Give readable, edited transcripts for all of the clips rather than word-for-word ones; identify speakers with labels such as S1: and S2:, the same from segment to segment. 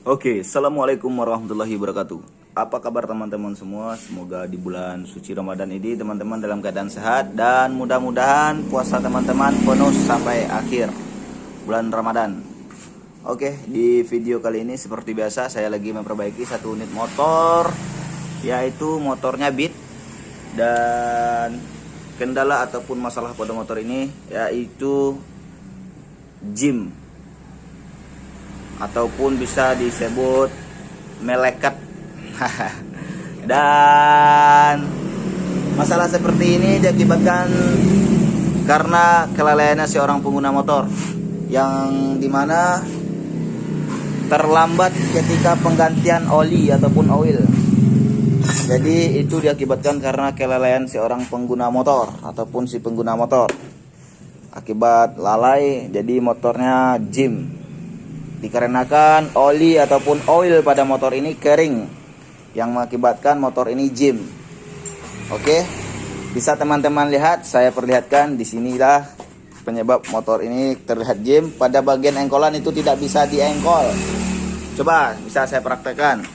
S1: Oke, assalamualaikum warahmatullahi wabarakatuh. Apa kabar teman-teman semua? Semoga di bulan suci Ramadan ini teman-teman dalam keadaan sehat dan mudah-mudahan puasa teman-teman penuh sampai akhir bulan Ramadan. Oke, di video kali ini seperti biasa saya lagi memperbaiki satu unit motor, yaitu motornya Beat, dan kendala ataupun masalah pada motor ini yaitu jim ataupun bisa disebut melekat. Dan masalah seperti ini diakibatkan karena kelalaiannya seorang pengguna motor, yang dimana terlambat ketika penggantian oli ataupun oil. Jadi itu diakibatkan karena kelalaian seorang pengguna motor ataupun si pengguna motor. Akibat lalai jadi motornya jim, dikarenakan oli ataupun oil pada motor ini kering, yang mengakibatkan motor ini jim. Oke, bisa teman-teman lihat, saya perlihatkan di sinilah penyebab motor ini terlihat jim. Pada bagian engkolan itu tidak bisa diengkol. Coba bisa saya praktekkan.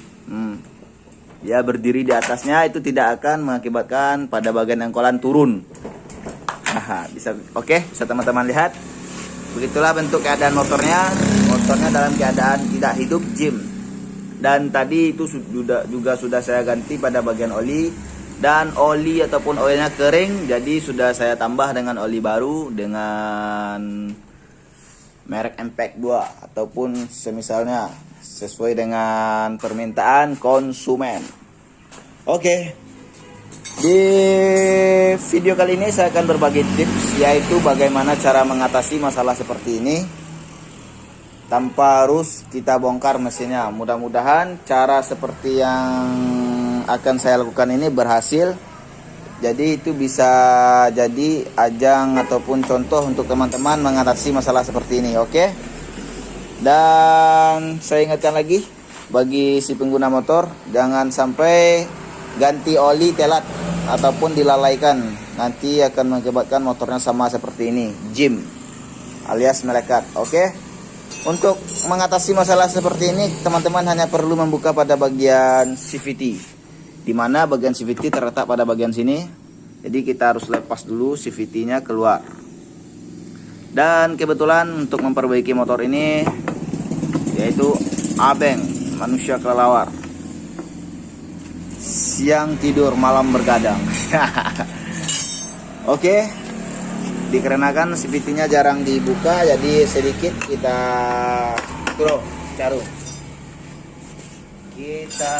S1: Ya, berdiri di atasnya itu tidak akan mengakibatkan pada bagian engkolan turun. Bisa, oke, bisa teman-teman lihat. Begitulah bentuk keadaan motornya. Motornya dalam keadaan tidak hidup, jim. Dan tadi itu juga sudah saya ganti pada bagian oli, dan oli ataupun oilnya kering. Jadi sudah saya tambah dengan oli baru dengan merek Impact 2 ataupun semisalnya, sesuai dengan permintaan konsumen. Oke, di video kali ini saya akan berbagi tips, yaitu bagaimana cara mengatasi masalah seperti ini tanpa harus kita bongkar mesinnya. Mudah-mudahan cara seperti yang akan saya lakukan ini berhasil. Jadi itu bisa jadi ajang ataupun contoh untuk teman-teman mengatasi masalah seperti ini. Oke. Dan saya ingatkan lagi bagi si pengguna motor, jangan sampai ganti oli telat ataupun dilalaikan. Nanti akan mengakibatkan motornya sama seperti ini, jim alias melekat. Oke. Untuk mengatasi masalah seperti ini, teman-teman hanya perlu membuka pada bagian CVT, di mana bagian CVT terletak pada bagian sini. Jadi kita harus lepas dulu CVT-nya keluar. Dan kebetulan untuk memperbaiki motor ini, yaitu Abeng, manusia kelelawar, siang tidur malam bergadang. Oke, dikarenakan CVT-nya jarang dibuka, jadi sedikit kita caru, kita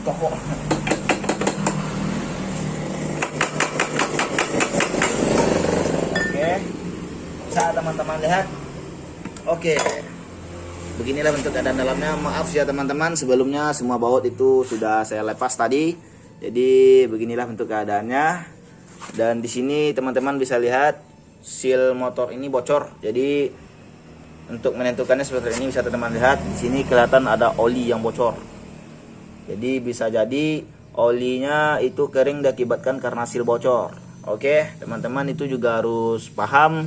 S1: tokok. Oke, bisa teman-teman lihat. Oke, beginilah bentuk keadaan dalamnya. Maaf ya teman-teman, sebelumnya semua baut itu sudah saya lepas tadi. Jadi beginilah bentuk keadaannya. Dan di sini teman-teman bisa lihat seal motor ini bocor. Jadi untuk menentukannya seperti ini, bisa teman-teman lihat di sini kelihatan ada oli yang bocor. Jadi bisa jadi olinya itu kering diakibatkan karena seal bocor. Oke, teman-teman itu juga harus paham.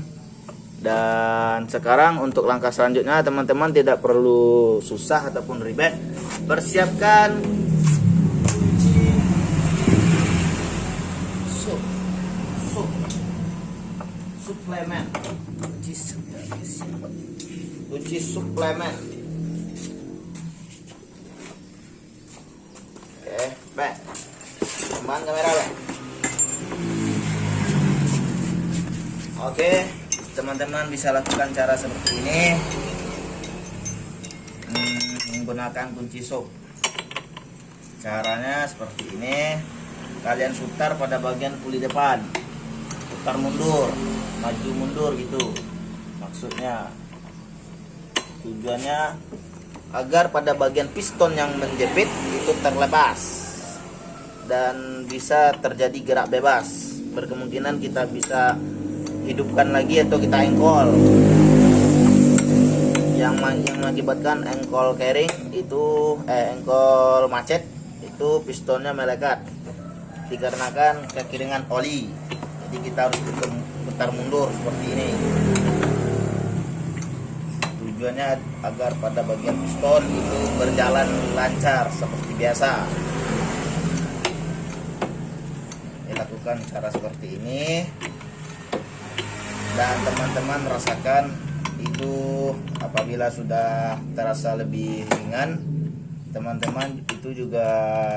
S1: Dan sekarang untuk langkah selanjutnya, teman-teman tidak perlu susah ataupun ribet. Persiapkan suplemen, kunci suplemen. Oke, baik. Kembang kamera, Bang. Oke, teman-teman bisa lakukan cara seperti ini, menggunakan kunci sub. Caranya seperti ini. Kalian putar pada bagian puli depan, putar mundur, maju mundur gitu. Maksudnya tujuannya agar pada bagian piston yang menjepit itu terlepas dan bisa terjadi gerak bebas. Berkemungkinan kita bisa hidupkan lagi atau kita engkol. Yang mengakibatkan engkol kering itu engkol macet itu pistonnya melekat, dikarenakan kekeringan oli. Jadi kita harus putar mundur seperti ini. tujuannya agar pada bagian piston itu berjalan lancar seperti biasa. Dilakukan cara seperti ini, dan teman-teman rasakan itu apabila sudah terasa lebih ringan, teman-teman itu juga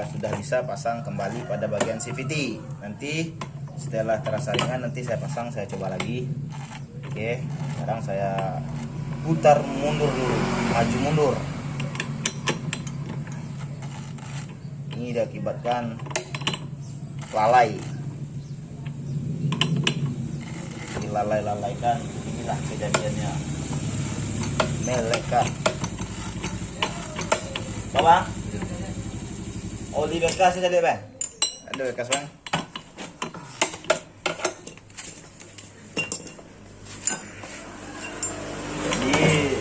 S1: sudah bisa pasang kembali pada bagian CVT. Nanti setelah terasa ringan, nanti saya pasang, saya coba lagi. Oke, sekarang saya putar mundur dulu, maju mundur. Ini diakibatkan lalai. Dilalai-lalaikan, inilah kejadiannya. Melekat. Bapak, oli bekas saja deh, Bang. Ada bekas, Bang. Jadi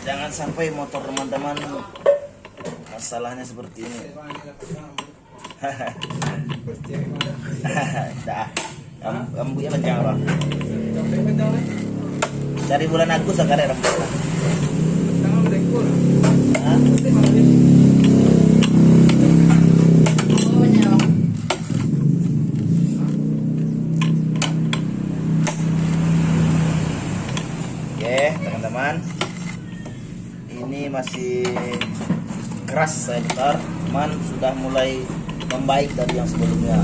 S1: jangan sampai motor teman-teman masalahnya seperti ini. Dah, rambutnya panjang, Bang. Dari bulan Agustus akan ada rambutnya. Oke, teman-teman, ini masih keras saya putar, cuman sudah mulai membaik dari yang sebelumnya.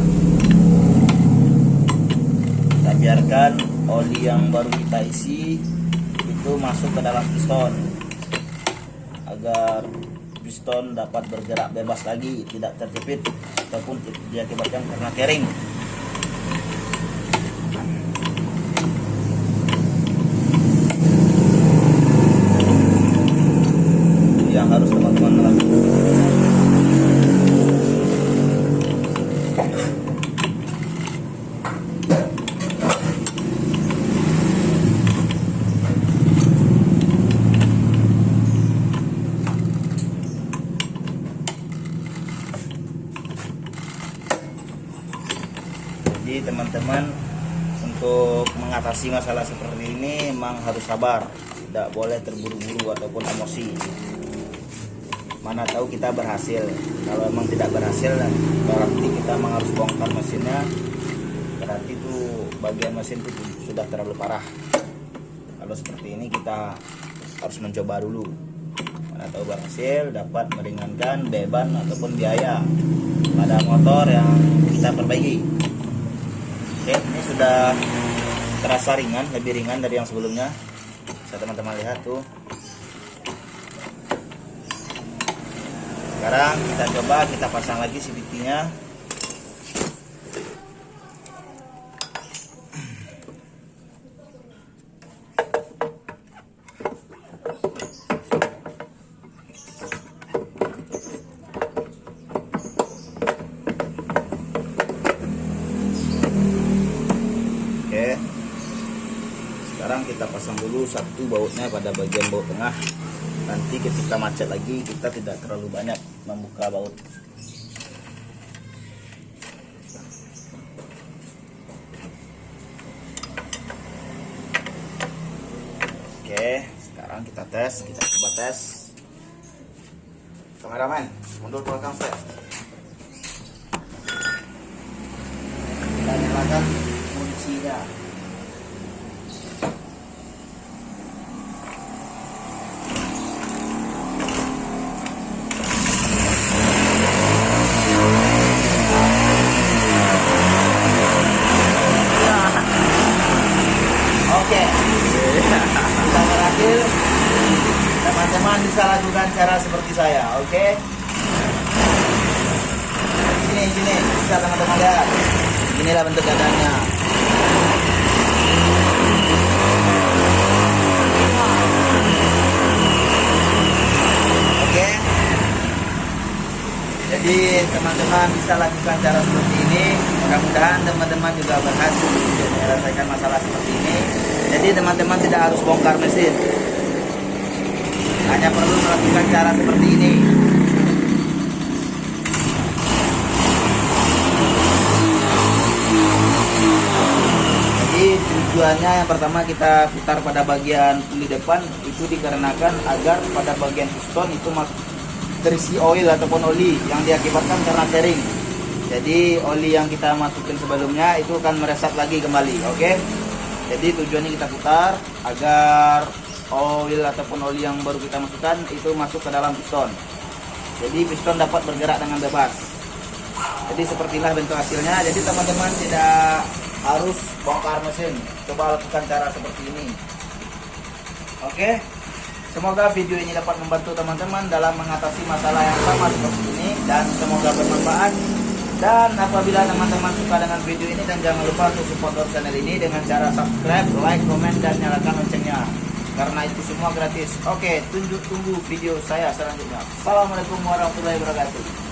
S1: Kita biarkan oli yang baru kita isi itu masuk ke dalam piston agar piston dapat bergerak bebas lagi, tidak terjepit ataupun diakibatkan karena kering. Yang harus teman-teman lakukan. Jadi teman-teman, untuk mengatasi masalah seperti ini memang harus sabar, tidak boleh terburu-buru ataupun emosi. Mana tahu kita berhasil, kalau memang tidak berhasil berarti kita memang harus bongkar mesinnya, berarti itu bagian mesin itu sudah terlalu parah. Kalau seperti ini kita harus mencoba dulu, mana tahu berhasil dapat meringankan beban ataupun biaya pada motor yang kita perbaiki. Oke, ini sudah terasa ringan, lebih ringan dari yang sebelumnya. Bisa teman-teman lihat tuh. Sekarang kita coba, kita pasang lagi CVT-nya. Oke, sekarang kita pasang dulu satu bautnya pada bagian baut tengah. Nanti ketika macet lagi kita tidak terlalu banyak membuka baut. Oke, sekarang kita tes, kita coba tes. Kameramen, mundur ke belakang saya. Kita nyalakan munisinya. Oke, sudah berhasil. Teman-teman bisa lakukan cara seperti saya, oke? Sini, bisa teman-teman lihat. Inilah bentuk dadanya. Oke. Jadi teman-teman bisa lakukan cara seperti ini. Mudah-mudahan teman-teman juga berhasil menyelesaikan masalah seperti ini. Jadi teman-teman tidak harus bongkar mesin, hanya perlu melakukan cara seperti ini. Jadi tujuannya yang pertama kita putar pada bagian puli depan, itu Itu dikarenakan agar pada bagian piston itu terisi oil ataupun oli yang diakibatkan karena tearing. Jadi oli yang kita masukin sebelumnya itu akan meresap lagi kembali. Oke. Jadi tujuannya kita putar agar oil ataupun oli yang baru kita masukkan itu masuk ke dalam piston. Jadi piston dapat bergerak dengan bebas. Jadi sepertilah bentuk hasilnya. Jadi teman-teman tidak harus bongkar mesin. Coba lakukan cara seperti ini. Oke. Semoga video ini dapat membantu teman-teman dalam mengatasi masalah yang sama seperti ini, dan semoga bermanfaat. Dan apabila teman-teman suka dengan video ini, dan jangan lupa untuk support channel ini dengan cara subscribe, like, komen, dan nyalakan loncengnya, karena itu semua gratis. Oke, tunggu video saya selanjutnya. Assalamualaikum warahmatullahi wabarakatuh.